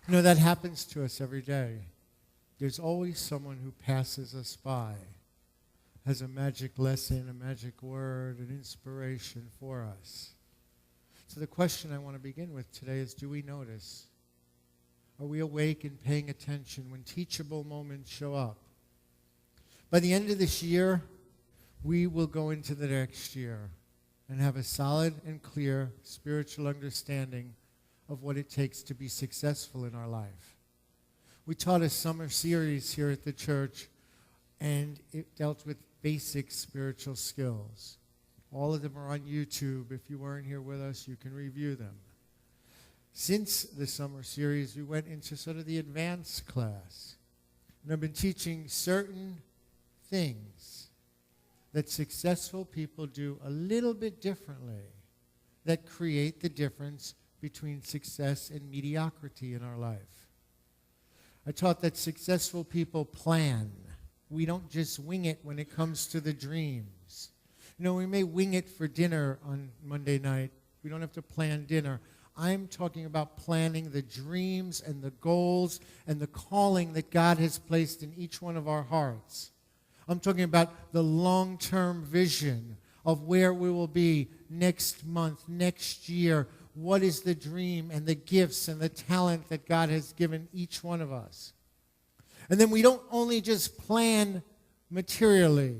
You know, that happens to us every day. There's always someone who passes us by, has a magic lesson, a magic word, an inspiration for us. So the question I want to begin with today is, do we notice? Are we awake and paying attention when teachable moments show up? By the end of this year, we will go into the next year and have a solid and clear spiritual understanding of what it takes to be successful in our life. We taught a summer series here at the church, and it dealt with basic spiritual skills. All of them are on YouTube. If you weren't here with us, you can review them. Since the summer series, we went into sort of the advanced class. And I've been teaching certain things that successful people do a little bit differently that create the difference between success and mediocrity in our life. I taught that successful people plan. We don't just wing it when it comes to the dreams. You know, we may wing it for dinner on Monday night. We don't have to plan dinner. I'm talking about planning the dreams and the goals and the calling that God has placed in each one of our hearts. I'm talking about the long-term vision of where we will be next month, next year. What is the dream and the gifts and the talent that God has given each one of us? And then we don't only just plan materially.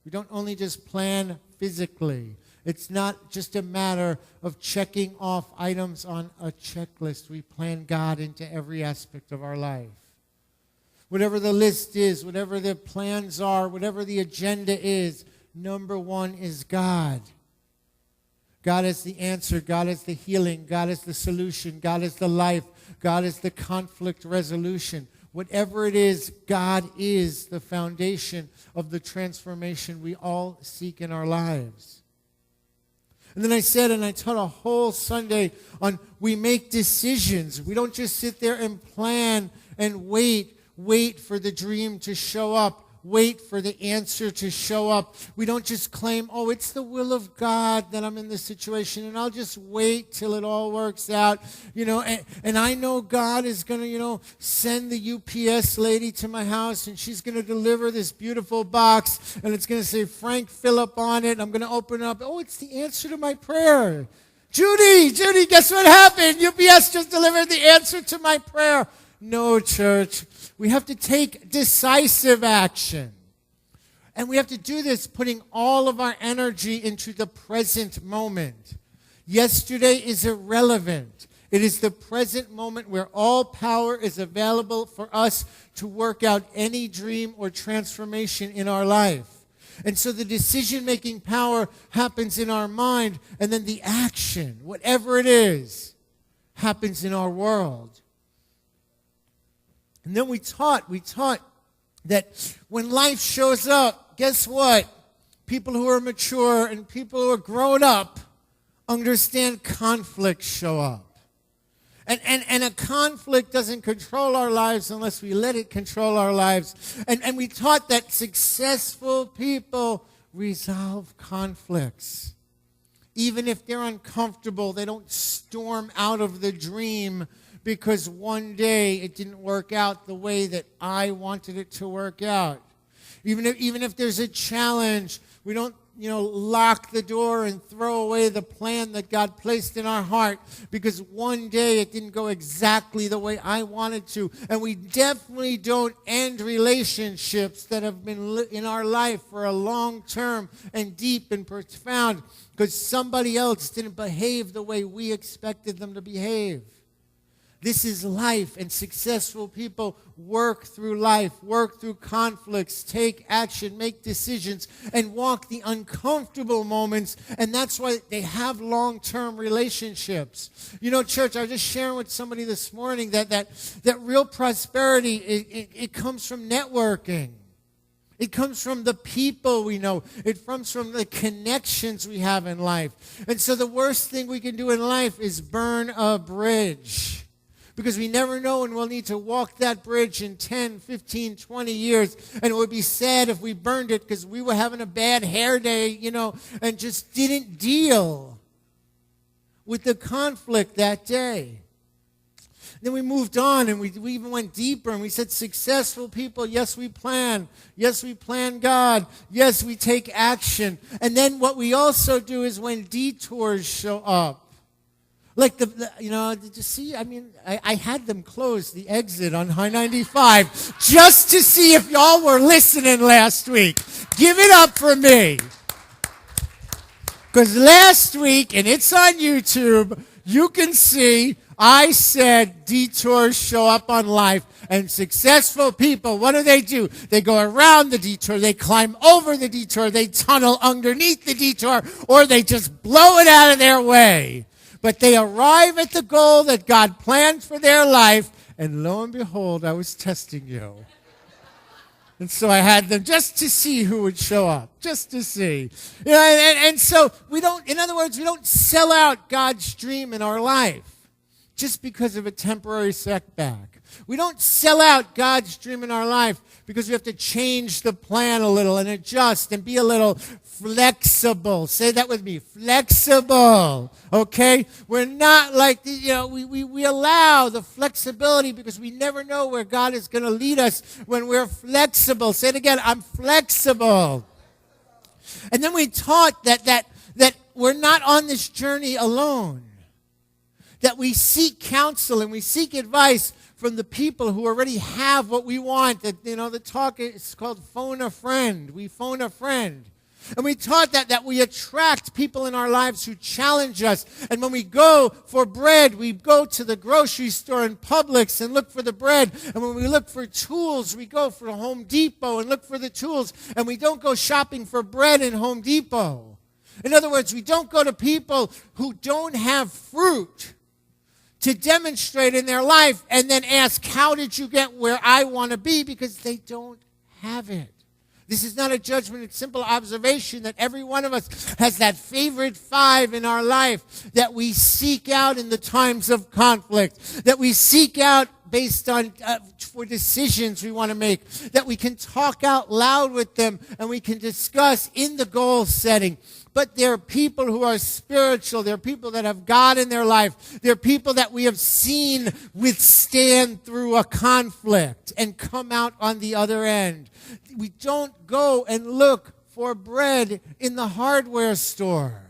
We don't only just plan physically. It's not just a matter of checking off items on a checklist. We plan God into every aspect of our life. Whatever the list is, whatever the plans are, whatever the agenda is, number one is God. God is the answer. God is the healing. God is the solution. God is the life. God is the conflict resolution. Whatever it is, God is the foundation of the transformation we all seek in our lives. And then I said, and I taught a whole Sunday on we make decisions. We don't just sit there and plan and wait for the dream to show up. Wait for the answer to show up. We don't just claim, oh, it's the will of God that I'm in this situation, and I'll just wait till it all works out. You know, and I know God is going to, send the UPS lady to my house, and she's going to deliver this beautiful box, and it's going to say Frank Phillip on it. I'm going to open it up. Oh, it's the answer to my prayer. Judy, guess what happened? UPS just delivered the answer to my prayer. No, church. We have to take decisive action. And we have to do this putting all of our energy into the present moment. Yesterday is irrelevant. It is the present moment where all power is available for us to work out any dream or transformation in our life. And so the decision-making power happens in our mind, and then the action, whatever it is, happens in our world. And then we taught that when life shows up, guess what? People who are mature and people who are grown up understand conflicts show up. And a conflict doesn't control our lives unless we let it control our lives. And we taught that successful people resolve conflicts. Even if they're uncomfortable, they don't storm out of the dream because one day it didn't work out the way that I wanted it to work out. Even if there's a challenge, we don't, lock the door and throw away the plan that God placed in our heart because one day it didn't go exactly the way I wanted to. And we definitely don't end relationships that have been in our life for a long term and deep and profound because somebody else didn't behave the way we expected them to behave. This is life, and successful people work through life, work through conflicts, take action, make decisions, and walk the uncomfortable moments, and that's why they have long-term relationships. Church, I was just sharing with somebody this morning that real prosperity, it comes from networking. It comes from the people we know. It comes from the connections we have in life. And so the worst thing we can do in life is burn a bridge. Because we never know when we'll need to walk that bridge in 10, 15, 20 years. And it would be sad if we burned it because we were having a bad hair day, and just didn't deal with the conflict that day. Then we moved on and we even went deeper and we said, successful people, yes, we plan. Yes, we plan God. Yes, we take action. And then what we also do is when detours show up. Like, did you see? I mean, I had them close the exit on High 95 just to see if y'all were listening last week. Give it up for me. Because last week, and it's on YouTube, you can see I said detours show up on life, and successful people, what do? They go around the detour, they climb over the detour, they tunnel underneath the detour, or they just blow it out of their way. But they arrive at the goal that God planned for their life, and lo and behold, I was testing you. And so I had them just to see who would show up, just to see. And so we don't sell out God's dream in our life just because of a temporary setback. We don't sell out God's dream in our life because we have to change the plan a little and adjust and be a little flexible. Say that with me, flexible, okay? We're not like, we allow the flexibility because we never know where God is going to lead us when we're flexible. Say it again, I'm flexible. And then we taught that we're not on this journey alone. That we seek counsel and we seek advice from the people who already have what we want. That, the talk is called phone a friend. We phone a friend. And we taught that we attract people in our lives who challenge us. And when we go for bread, we go to the grocery store in Publix and look for the bread. And when we look for tools, we go for Home Depot and look for the tools. And we don't go shopping for bread in Home Depot. In other words, we don't go to people who don't have fruit to demonstrate in their life and then ask, how did you get where I want to be? Because they don't have it. This is not a judgment, it's simple observation that every one of us has that favorite 5 in our life that we seek out in the times of conflict, that we seek out based on for decisions we want to make, that we can talk out loud with them and we can discuss in the goal setting. But there are people who are spiritual. There are people that have God in their life. There are people that we have seen withstand through a conflict and come out on the other end. We don't go and look for bread in the hardware store.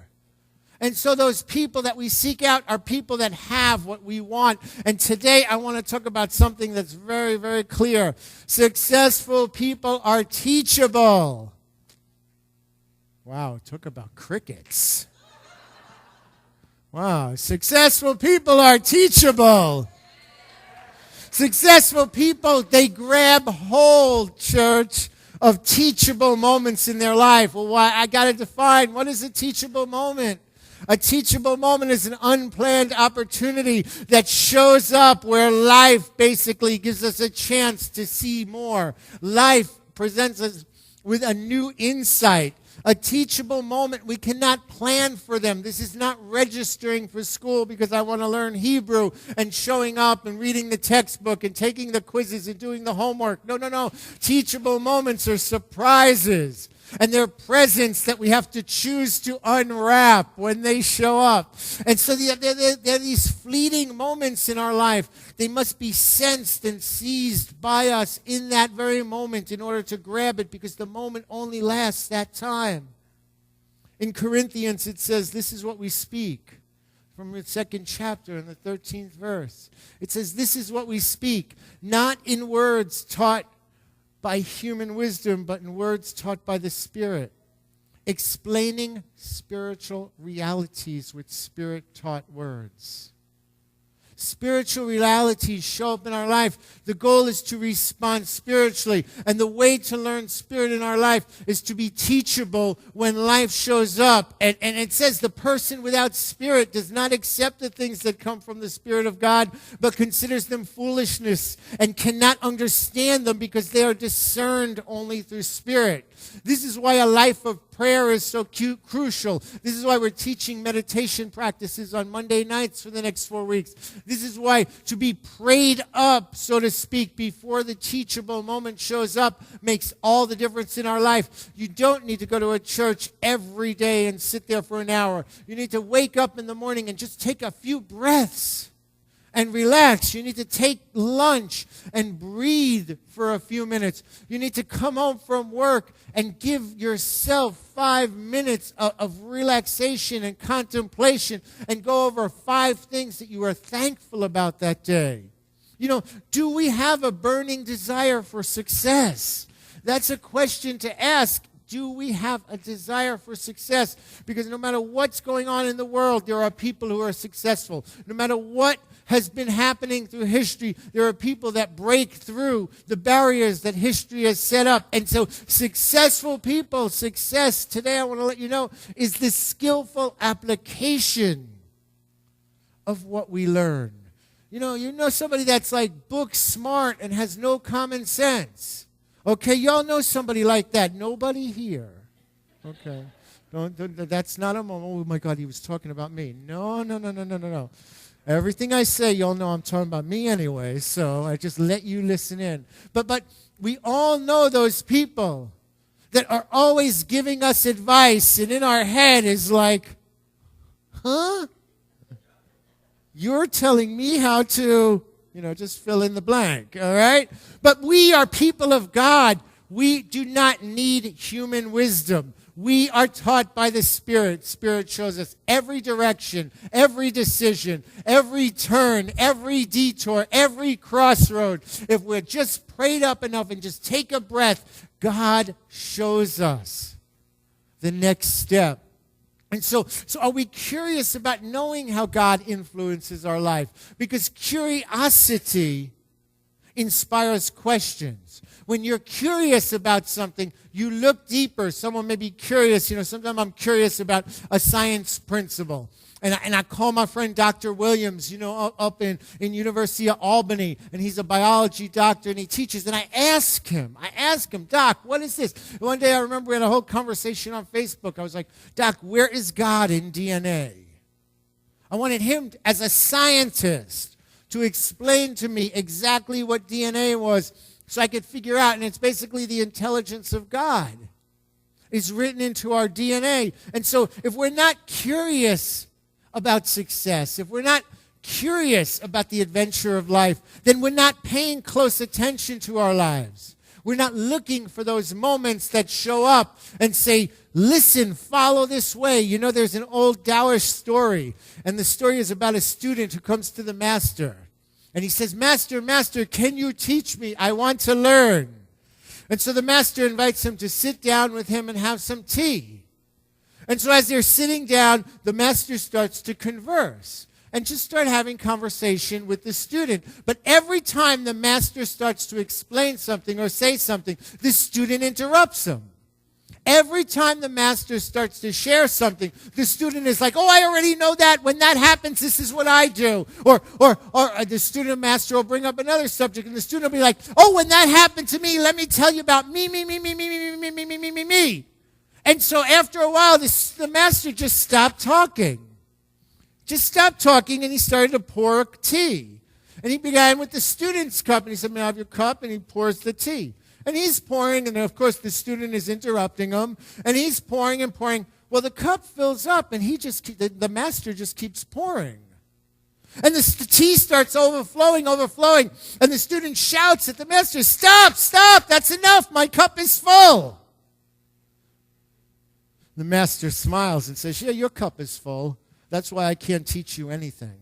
And so those people that we seek out are people that have what we want. And today I want to talk about something that's very, very clear. Successful people are teachable. Wow, talk about crickets. Wow, successful people are teachable. Successful people, they grab hold, church, of teachable moments in their life. Well, I got to define, what is a teachable moment? A teachable moment is an unplanned opportunity that shows up where life basically gives us a chance to see more. Life presents us with a new insight. A teachable moment, we cannot plan for them. This is not registering for school because I want to learn Hebrew and showing up and reading the textbook and taking the quizzes and doing the homework. No. Teachable moments are surprises. And they're presents that we have to choose to unwrap when they show up. And so there are these fleeting moments in our life. They must be sensed and seized by us in that very moment in order to grab it, because the moment only lasts that time. In Corinthians, it says, this is what we speak. From the 2nd chapter in the 13th verse. It says, this is what we speak, not in words taught by human wisdom, but in words taught by the Spirit, explaining spiritual realities with Spirit-taught words. Spiritual realities show up in our life. The goal is to respond spiritually. And the way to learn Spirit in our life is to be teachable when life shows up. And it says the person without Spirit does not accept the things that come from the Spirit of God, but considers them foolishness and cannot understand them because they are discerned only through Spirit. This is why a life of prayer is so crucial. This is why we're teaching meditation practices on Monday nights for the next 4 weeks. This is why to be prayed up, so to speak, before the teachable moment shows up makes all the difference in our life. You don't need to go to a church every day and sit there for an hour. You need to wake up in the morning and just take a few breaths and relax. You need to take lunch and breathe for a few minutes. You need to come home from work and give yourself 5 minutes of relaxation and contemplation and go over 5 things that you are thankful about that day. You know, do we have a burning desire for success? That's a question to ask. Do we have a desire for success? Because no matter what's going on in the world, there are people who are successful. No matter what has been happening through history, there are people that break through the barriers that history has set up. And so successful people, success, today I want to let you know, is the skillful application of what we learn. You know somebody that's like book smart and has no common sense. Okay, y'all know somebody like that. Nobody here. Okay. That's not a moment. Oh, my God, he was talking about me. No. Everything I say, y'all know I'm talking about me anyway, so I just let you listen in. But we all know those people that are always giving us advice, and in our head is like, huh? You're telling me how to... just fill in the blank, all right? But we are people of God. We do not need human wisdom. We are taught by the Spirit. Spirit shows us every direction, every decision, every turn, every detour, every crossroad. If we're just prayed up enough and just take a breath, God shows us the next step. And so are we curious about knowing how God influences our life? Because curiosity inspires questions. When you're curious about something, you look deeper. Someone may be curious. Sometimes I'm curious about a science principle. And I call my friend Dr. Williams, up in University of Albany, and he's a biology doctor, and he teaches. And I ask him, Doc, what is this? And one day I remember we had a whole conversation on Facebook. I was like, Doc, where is God in DNA? I wanted him, as a scientist, to explain to me exactly what DNA was so I could figure out. And it's basically the intelligence of God. It's written into our DNA. And so if we're not curious about success, if we're not curious about the adventure of life, then we're not paying close attention to our lives. We're not looking for those moments that show up and say, listen, follow this way. There's an old Taoist story, and the story is about a student who comes to the master. And he says, Master, can you teach me? I want to learn. And so the master invites him to sit down with him and have some tea. And so as they're sitting down, the master starts to converse and just start having conversation with the student. But every time the master starts to explain something or say something, the student interrupts him. Every time the master starts to share something, the student is like, oh, I already know that. When that happens, this is what I do. Or the student master will bring up another subject, and the student will be like, oh, when that happened to me, let me tell you about me. And so after a while, the master just stopped talking. And he started to pour tea. And he began with the student's cup, and he said, may I have your cup? And he pours the tea. And he's pouring, and of course the student is interrupting him, and he's pouring and pouring. Well, the cup fills up, and the master just keeps pouring. And the tea starts overflowing, and the student shouts at the master, stop, that's enough, my cup is full. The master smiles and says, yeah, your cup is full. That's why I can't teach you anything.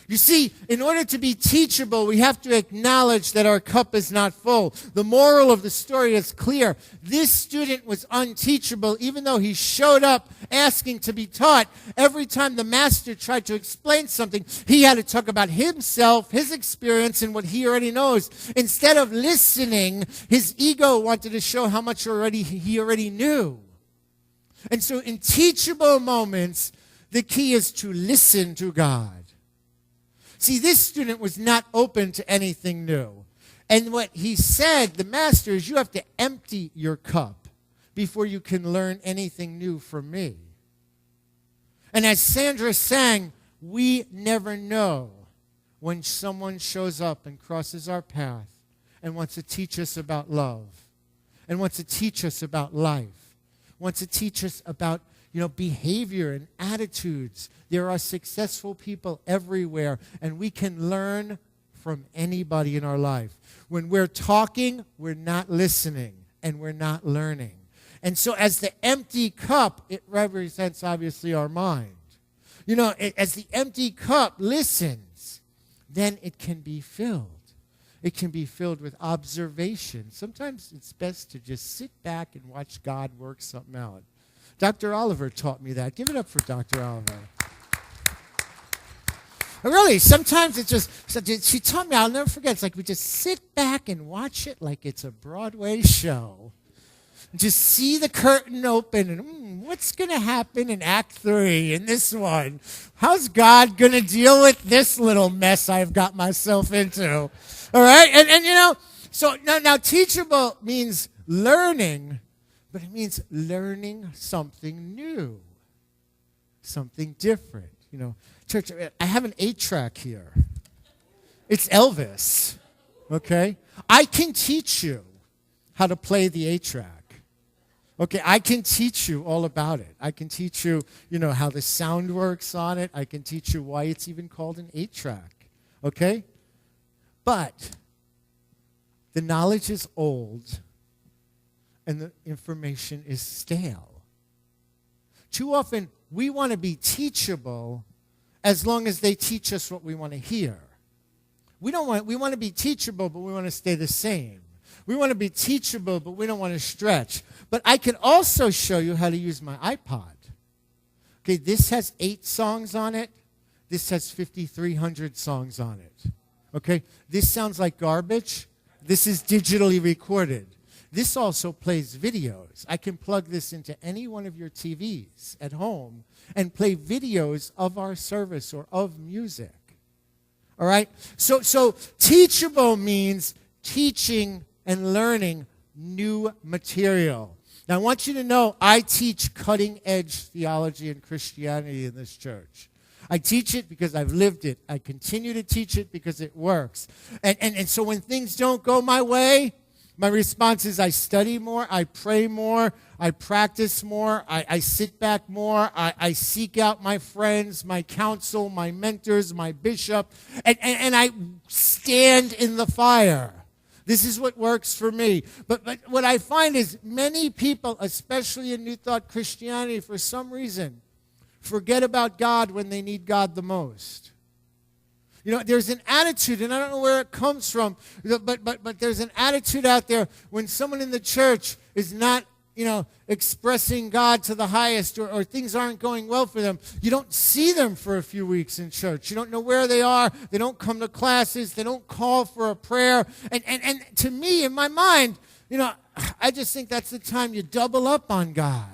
You see, in order to be teachable, we have to acknowledge that our cup is not full. The moral of the story is clear. This student was unteachable, even though he showed up asking to be taught. Every time the master tried to explain something, he had to talk about himself, his experience, and what he already knows. Instead of listening, his ego wanted to show how much he already knew. And so in teachable moments, the key is to listen to God. See, this student was not open to anything new. And what he said, the master, is you have to empty your cup before you can learn anything new from me. And as Sandra sang, we never know when someone shows up and crosses our path and wants to teach us about love and wants to teach us about life, wants to teach us about, behavior and attitudes. There are successful people everywhere, and we can learn from anybody in our life. When we're talking, we're not listening, and we're not learning. And so as the empty cup, it represents obviously our mind. As the empty cup listens, then it can be filled. It can be filled with observation. Sometimes it's best to just sit back and watch God work something out. Dr. Oliver taught me that. Give it up for Dr. Oliver. Really, sometimes it's just, she taught me, I'll never forget, it's like we just sit back and watch it like it's a Broadway show. Just see the curtain open and what's going to happen in Act 3 in this one? How's God going to deal with this little mess I've got myself into? All right? And so now teachable means learning, but it means learning something new, something different. Church, I have an 8-track here. It's Elvis, okay? I can teach you how to play the 8-track. Okay, I can teach you all about it. I can teach you, how the sound works on it. I can teach you why it's even called an 8-track, okay? But the knowledge is old and the information is stale. Too often, we want to be teachable as long as they teach us what we want to hear. We want to be teachable, but we want to stay the same. We want to be teachable, but we don't want to stretch. But I can also show you how to use my iPod. Okay, this has 8 songs on it. This has 5,300 songs on it. Okay, this sounds like garbage. This is digitally recorded. This also plays videos. I can plug this into any one of your TVs at home and play videos of our service or of music. All right? So teachable means teaching and learning new material. Now, I want you to know I teach cutting-edge theology and Christianity in this church. I teach it because I've lived it. I continue to teach it because it works. And so when things don't go my way, my response is I study more, I pray more, I practice more, I sit back more, I seek out my friends, my counsel, my mentors, my bishop, and I stand in the fire. This is what works for me. But what I find is many people, especially in New Thought Christianity, for some reason, forget about God when they need God the most. There's an attitude, and I don't know where it comes from, but there's an attitude out there when someone in the church is not, expressing God to the highest or things aren't going well for them. You don't see them for a few weeks in church. You don't know where they are. They don't come to classes. They don't call for a prayer. And to me, in my mind, I just think that's the time you double up on God.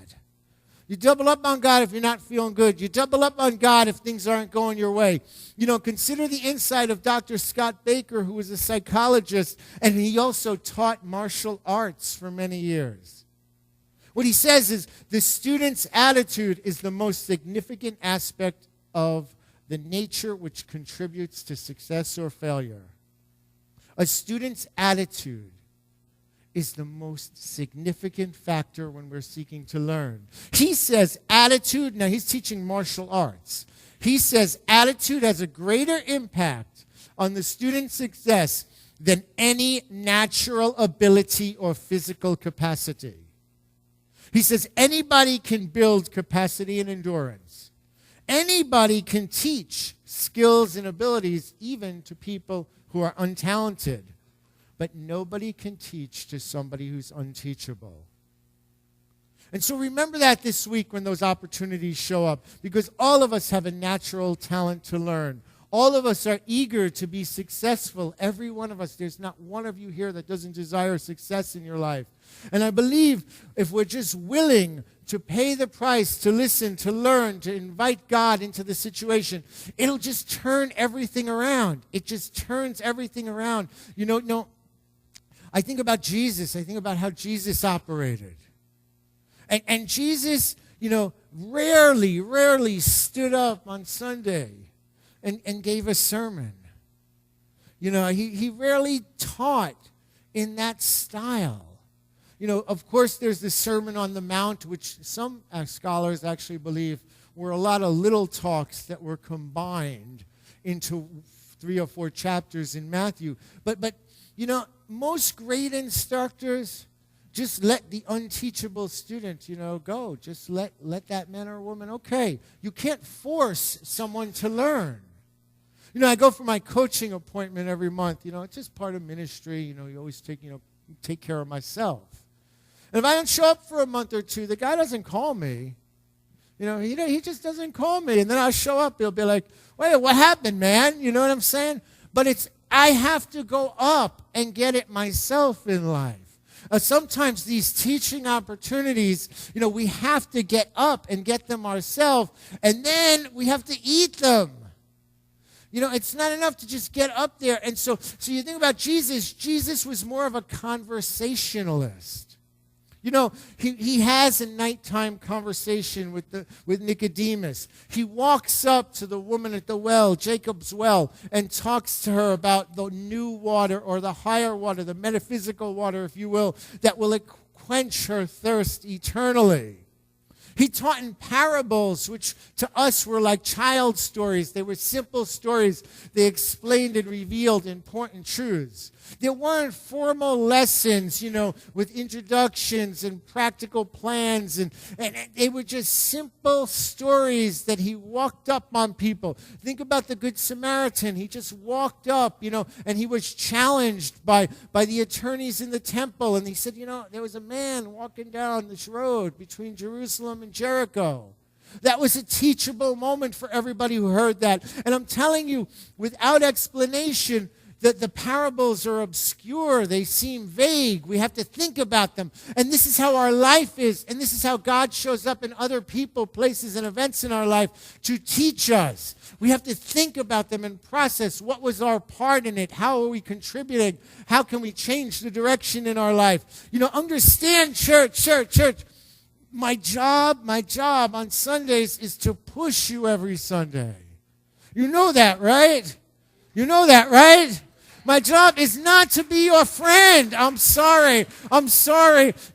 You double up on God if you're not feeling good. You double up on God if things aren't going your way. Consider the insight of Dr. Scott Baker, who was a psychologist, and he also taught martial arts for many years. What he says is the student's attitude is the most significant aspect of the nature which contributes to success or failure. A student's attitude is the most significant factor when we're seeking to learn. He says attitude, now he's teaching martial arts. He says attitude has a greater impact on the student's success than any natural ability or physical capacity. He says anybody can build capacity and endurance. Anybody can teach skills and abilities even to people who are untalented. But nobody can teach to somebody who's unteachable. And so remember that this week when those opportunities show up, because all of us have a natural talent to learn. All of us are eager to be successful. Every one of us. There's not one of you here that doesn't desire success in your life. And I believe if we're just willing to pay the price, to listen, to learn, to invite God into the situation, it'll just turn everything around. It just turns everything around. I think about Jesus. I think about how Jesus operated. And Jesus, rarely stood up on Sunday and gave a sermon. He rarely taught in that style. Of course, there's the Sermon on the Mount, which some scholars actually believe were a lot of little talks that were combined into 3 or 4 chapters in Matthew. But most great instructors just let the unteachable student, go. Just let that man or woman, okay. You can't force someone to learn. I go for my coaching appointment every month. It's just part of ministry. You always take care of myself. And if I don't show up for a month or two, the guy doesn't call me. He just doesn't call me. And then I'll show up. He'll be like, wait, what happened, man? You know what I'm saying? But I have to go up and get it myself in life. Sometimes these teaching opportunities, we have to get up and get them ourselves, and then we have to eat them. It's not enough to just get up there. And so you think about Jesus. Jesus was more of a conversationalist. He has a nighttime conversation with Nicodemus. He walks up to the woman at the well, Jacob's well, and talks to her about the new water or the higher water, the metaphysical water, if you will, that will quench her thirst eternally. He taught in parables, which to us were like child stories. They were simple stories. They explained and revealed important truths. There weren't formal lessons, with introductions and practical plans. And they were just simple stories that he walked up on people. Think about the Good Samaritan. He just walked up, and he was challenged by the attorneys in the temple. And he said, there was a man walking down this road between Jerusalem and Jericho. That was a teachable moment for everybody who heard that. And I'm telling you, without explanation, that the parables are obscure. They seem vague. We have to think about them. And this is how our life is. And this is how God shows up in other people, places, and events in our life to teach us. We have to think about them and process what was our part in it. How are we contributing? How can we change the direction in our life? Understand, church. My job on Sundays is to push you every Sunday. You know that, right? My job is not to be your friend. I'm sorry.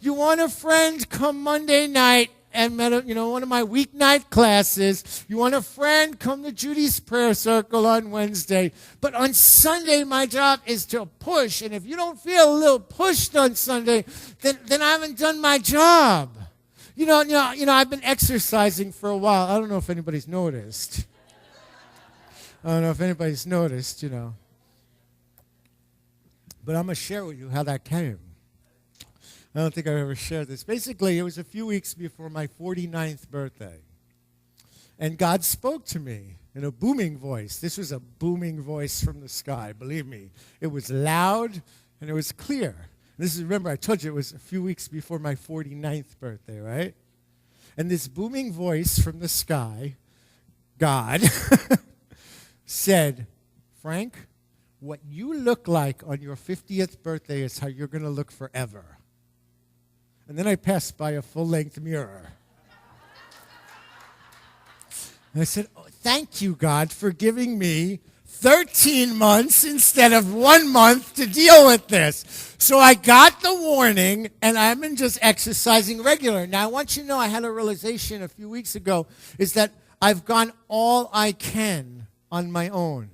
You want a friend? Come Monday night and one of my weeknight classes. You want a friend? Come to Judy's prayer circle on Wednesday. But on Sunday, my job is to push. And if you don't feel a little pushed on Sunday, then I haven't done my job. I've been exercising for a while. I don't know if anybody's noticed. But I'm going to share with you how that came. I don't think I've ever shared this. Basically, it was a few weeks before my 49th birthday. And God spoke to me in a booming voice. This was a booming voice from the sky, believe me. It was loud and it was clear. Remember, I told you it was a few weeks before my 49th birthday, right? And this booming voice from the sky, God, said, Frank, what you look like on your 50th birthday is how you're going to look forever. And then I passed by a full-length mirror. And I said, thank you, God, for giving me 13 months instead of 1 month to deal with this. So I got the warning, and I've been just exercising regular. Now, I want you to know I had a realization a few weeks ago, is that I've gone all I can on my own.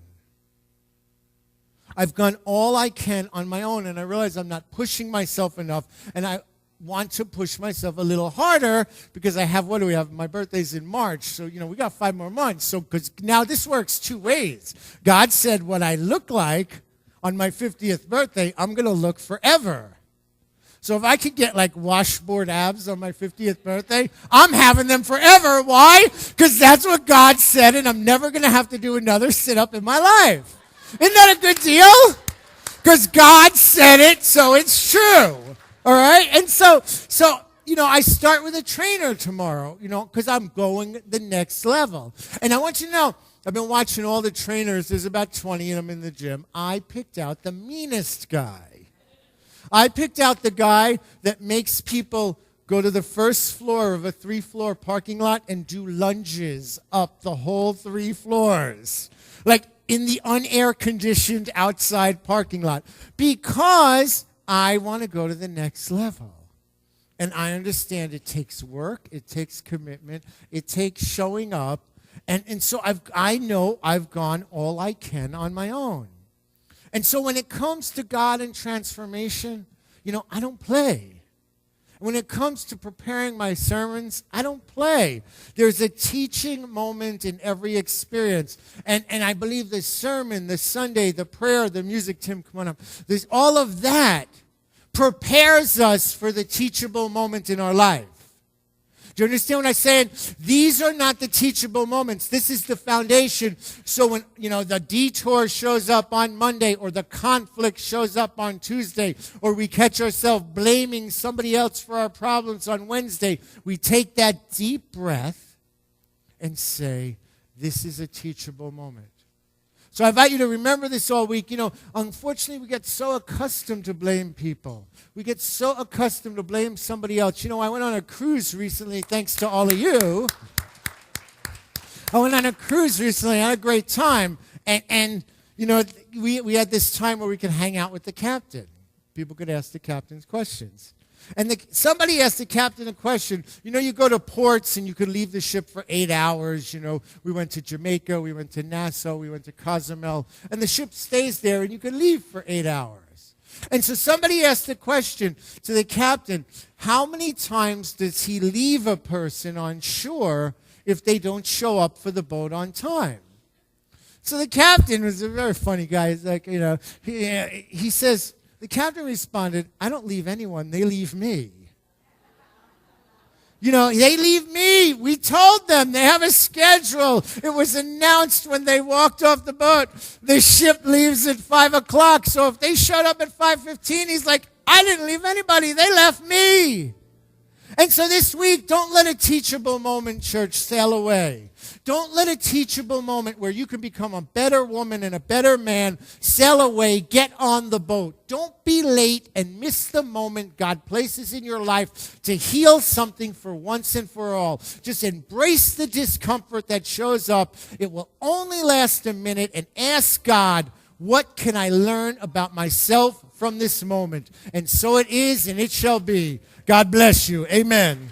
I've gone all I can on my own, and I realize I'm not pushing myself enough, and I want to push myself a little harder because I have, what do we have? My birthday's in March, so, we got 5 more months. So, because now this works 2 ways. God said what I look like on my 50th birthday, I'm going to look forever. So if I could get like washboard abs on my 50th birthday, I'm having them forever. Why? Because that's what God said, and I'm never going to have to do another sit-up in my life. Isn't that a good deal? Because God said it, so it's true. All right? And so I start with a trainer tomorrow, because I'm going the next level. And I want you to know, I've been watching all the trainers. There's about 20 of them in the gym. I picked out the meanest guy. I picked out the guy that makes people go to the first floor of a 3-floor parking lot and do lunges up the whole 3 floors. Like in the unair-conditioned outside parking lot. Because I want to go to the next level. And I understand it takes work, it takes commitment, it takes showing up. And so I know I've gone all I can on my own. And so when it comes to God and transformation, I don't play. When it comes to preparing my sermons, I don't play. There's a teaching moment in every experience. And I believe the sermon, the Sunday, the prayer, the music, Tim, come on up. There's all of that prepares us for the teachable moment in our life. Do you understand what I'm saying? These are not the teachable moments. This is the foundation. So when, the detour shows up on Monday, or the conflict shows up on Tuesday, or we catch ourselves blaming somebody else for our problems on Wednesday, we take that deep breath and say, this is a teachable moment. So I invite you to remember this all week. Unfortunately, we get so accustomed to blame people. We get so accustomed to blame somebody else. I went on a cruise recently, thanks to all of you. I went on a cruise recently. I had a great time. And we had this time where we could hang out with the captain. People could ask the captain's questions. And somebody asked the captain a question. You go to ports and you could leave the ship for 8 hours. We went to Jamaica, we went to Nassau, we went to Cozumel. And the ship stays there and you could leave for 8 hours. And so somebody asked the question to the captain, how many times does he leave a person on shore if they don't show up for the boat on time? So the captain was a very funny guy. He's like, he says, the captain responded, I don't leave anyone, they leave me. They leave me. We told them they have a schedule. It was announced when they walked off the boat. The ship leaves at 5 o'clock. So if they showed up at 5:15, he's like, I didn't leave anybody, they left me. And so this week, don't let a teachable moment, church, sail away. Don't let a teachable moment where you can become a better woman and a better man sail away. Get on the boat. Don't be late and miss the moment God places in your life to heal something for once and for all. Just embrace the discomfort that shows up. It will only last a minute, and ask God, what can I learn about myself from this moment? And so it is, and it shall be. God bless you. Amen.